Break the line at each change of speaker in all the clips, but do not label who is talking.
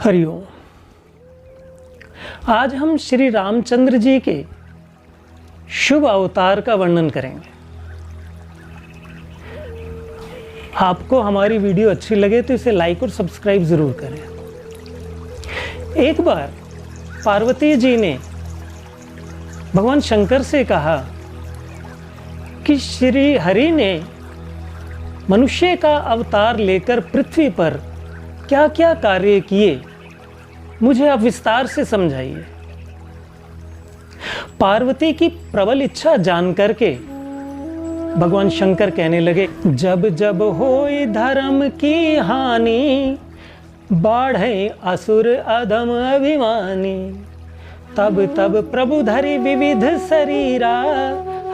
हरिओम। आज हम श्री रामचंद्र जी के शुभ अवतार का वर्णन करेंगे। आपको हमारी वीडियो अच्छी लगे तो इसे लाइक और सब्सक्राइब जरूर करें। एक बार पार्वती जी ने भगवान शंकर से कहा कि श्री हरि ने मनुष्य का अवतार लेकर पृथ्वी पर क्या क्या कार्य किए, मुझे आप विस्तार से समझाइए। पार्वती की प्रबल इच्छा जान करके भगवान शंकर कहने लगे, जब जब होई धर्म की हानि, बाढ़े असुर अधम अभिमानी, तब तब प्रभु धरि विविध शरीरा,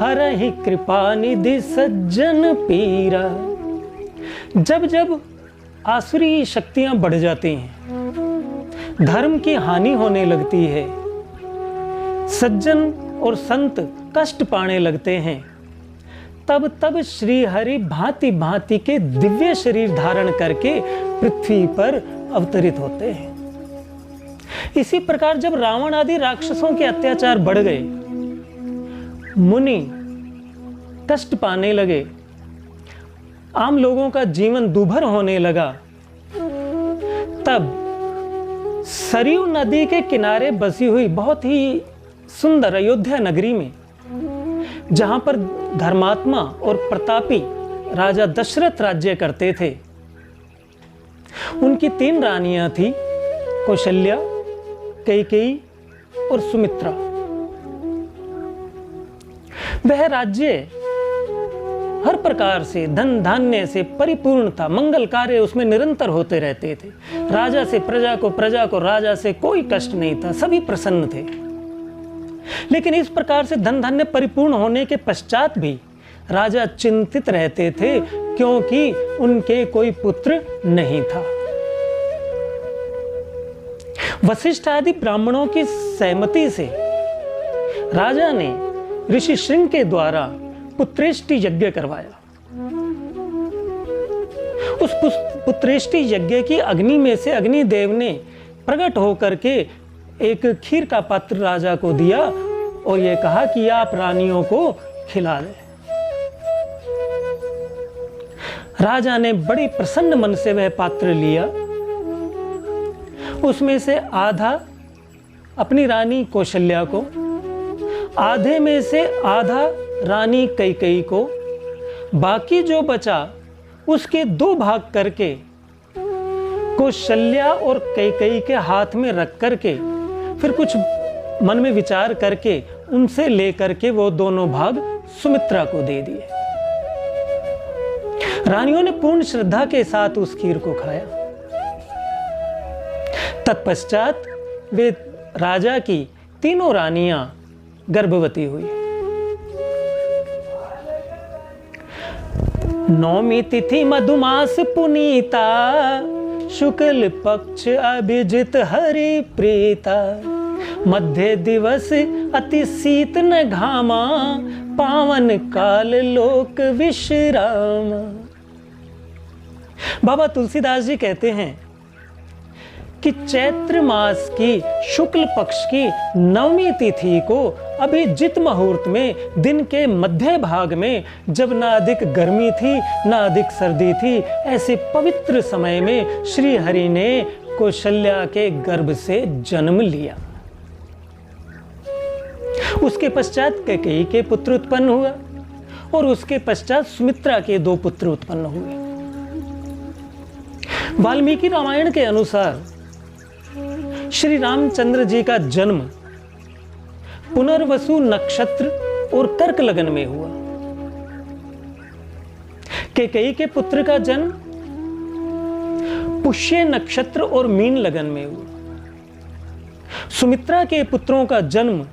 हरहि कृपा निधि सज्जन पीरा। जब जब आसुरी शक्तियां बढ़ जाती हैं, धर्म की हानि होने लगती है, सज्जन और संत कष्ट पाने लगते हैं, तब तब श्री हरि भांति भांति के दिव्य शरीर धारण करके पृथ्वी पर अवतरित होते हैं। इसी प्रकार जब रावण आदि राक्षसों के अत्याचार बढ़ गए, मुनि कष्ट पाने लगे, आम लोगों का जीवन दुभर होने लगा, तब सरयू नदी के किनारे बसी हुई बहुत ही सुंदर अयोध्या नगरी में, जहां पर धर्मात्मा और प्रतापी राजा दशरथ राज्य करते थे, उनकी 3 रानियां थी, कौशल्या, कैकेयी और सुमित्रा। वह राज्य हर प्रकार से धन धान्य से परिपूर्ण था, मंगल कार्य उसमें निरंतर होते रहते थे। राजा से प्रजा को, प्रजा को राजा से कोई कष्ट नहीं था, सभी प्रसन्न थे। लेकिन इस प्रकार से धन धान्य परिपूर्ण होने के पश्चात भी राजा चिंतित रहते थे, क्योंकि उनके कोई पुत्र नहीं था। वशिष्ठ आदि ब्राह्मणों की सहमति से राजा ने ऋषि श्रृंग के द्वारा पुत्रेष्टि यज्ञ करवाया। उस पुत्रेष्टि यज्ञ की अग्नि में से अग्निदेव ने प्रकट होकर के एक खीर का पात्र राजा को दिया और यह कहा कि आप रानियों को खिला दें। राजा ने बड़ी प्रसन्न मन से वह पात्र लिया, उसमें से आधा अपनी रानी कौशल्या को, आधे में से आधा रानी कैकेयी को, बाकी जो बचा उसके 2 भाग करके कौशल्या और कैकेयी के हाथ में रख करके, फिर कुछ मन में विचार करके उनसे लेकर के वो दोनों भाग सुमित्रा को दे दिए। रानियों ने पूर्ण श्रद्धा के साथ उस खीर को खाया। तत्पश्चात वे राजा की 3 रानियां गर्भवती हुई। नौमी तिथि मधुमास पुनीता, शुक्ल पक्ष अभिजित हरि प्रीता, मध्य दिवस अति शीत न घामा, पावन काल लोक विश्राम। बाबा तुलसीदास जी कहते हैं कि चैत्र मास की शुक्ल पक्ष की 9वीं तिथि को अभिजित मुहूर्त में, दिन के मध्य भाग में, जब ना अधिक गर्मी थी ना अधिक सर्दी थी, ऐसे पवित्र समय में श्री हरि ने कौशल्या के गर्भ से जन्म लिया। उसके पश्चात कैकेयी के पुत्र उत्पन्न हुआ और उसके पश्चात सुमित्रा के 2 पुत्र उत्पन्न हुए। वाल्मीकि रामायण के अनुसार श्री रामचंद्र जी का जन्म पुनर्वसु नक्षत्र और कर्क लगन में हुआ। कैकेयी के पुत्र का जन्म पुष्य नक्षत्र और मीन लगन में हुआ। सुमित्रा के पुत्रों का जन्म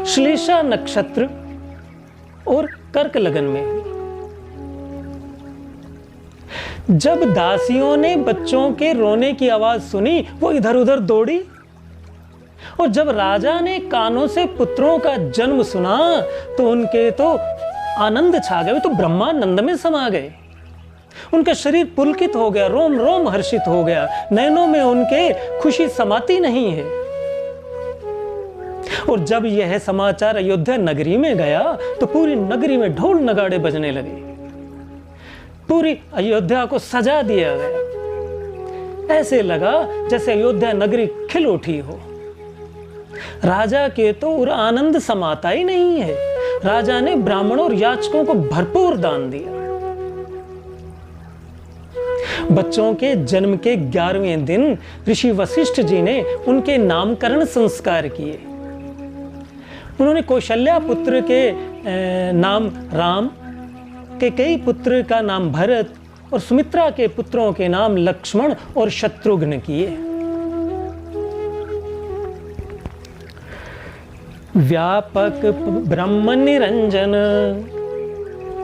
श्लेषा नक्षत्र और कर्क लगन में हुआ। जब दासियों ने बच्चों के रोने की आवाज सुनी, वो इधर उधर दौड़ी, और जब राजा ने कानों से पुत्रों का जन्म सुना तो उनके तो आनंद छा गए, तो ब्रह्मानंद में समा गए। उनका शरीर पुलकित हो गया, रोम रोम हर्षित हो गया, नैनों में उनके खुशी समाती नहीं है। और जब यह समाचार अयोध्या नगरी में गया तो पूरी नगरी में ढोल नगाड़े बजने लगे, पूरी अयोध्या को सजा दिया गया। ऐसे लगा जैसे अयोध्या नगरी खिल उठी हो। राजा के तो और आनंद समाता ही नहीं है। राजा ने ब्राह्मणों और याचकों को भरपूर दान दिया। बच्चों के जन्म के 11वें दिन ऋषि वशिष्ठ जी ने उनके नामकरण संस्कार किए। उन्होंने कौशल्या पुत्र के नाम राम, कैकेयी पुत्र का नाम भरत और सुमित्रा के पुत्रों के नाम लक्ष्मण और शत्रुघ्न किए। व्यापक ब्रह्म निरंजन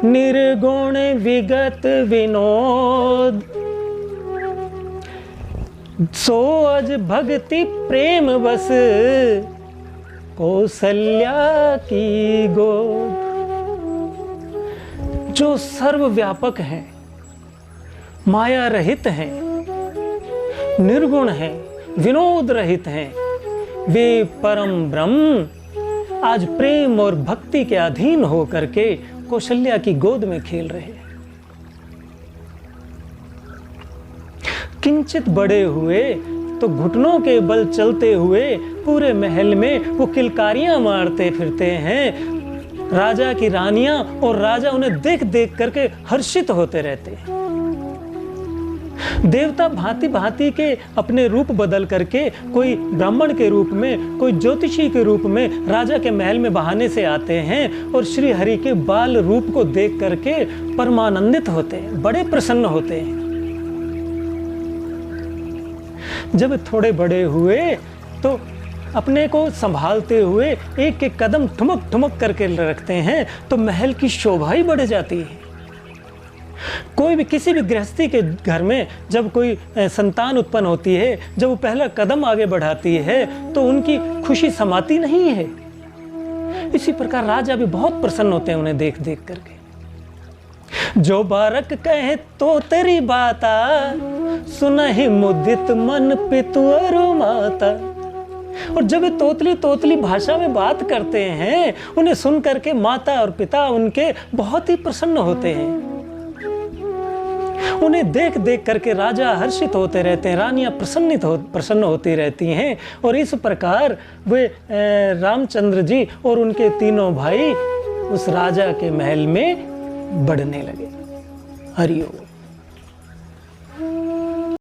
निर्गुण विगत विनोद, सो अज भक्ति प्रेम बस कौशल्या की गोद। जो सर्वव्यापक हैं, माया रहित हैं, निर्गुण हैं, विनोद रहित हैं, वे परम ब्रह्म आज प्रेम और भक्ति के अधीन होकर के कौशल्या की गोद में खेल रहे हैं। किंचित बड़े हुए तो घुटनों के बल चलते हुए पूरे महल में वो किलकारियां मारते फिरते हैं। राजा की रानियां और राजा उन्हें देख देख करके हर्षित होते रहते हैं। देवता भांति भांति के अपने रूप बदल करके, कोई ब्राह्मण के रूप में, कोई ज्योतिषी के रूप में राजा के महल में बहाने से आते हैं और श्री हरि के बाल रूप को देख करके परमानंदित होते हैं, बड़े प्रसन्न होते हैं। जब थोड़े बड़े हुए तो अपने को संभालते हुए एक एक कदम ठुमक ठुमक करके रखते हैं तो महल की शोभा ही बढ़ जाती है। कोई भी किसी भी गृहस्थी के घर में जब कोई संतान उत्पन्न होती है, जब वो पहला कदम आगे बढ़ाती है तो उनकी खुशी समाती नहीं है। इसी प्रकार राजा भी बहुत प्रसन्न होते हैं उन्हें देख देख करके। जो बारक कहे तो तेरी बाता, सुनहि मुदित मन पितु और माता। और जब वे तोतली तोतली भाषा में बात करते हैं, उन्हें सुन करके माता और पिता उनके बहुत ही प्रसन्न होते हैं। उन्हें देख देख करके राजा हर्षित होते रहते हैं, रानियां प्रसन्न होती रहती हैं। और इस प्रकार वे रामचंद्र जी और उनके तीनों भाई उस राजा के महल में बढ़ने लगे। हरि ओम।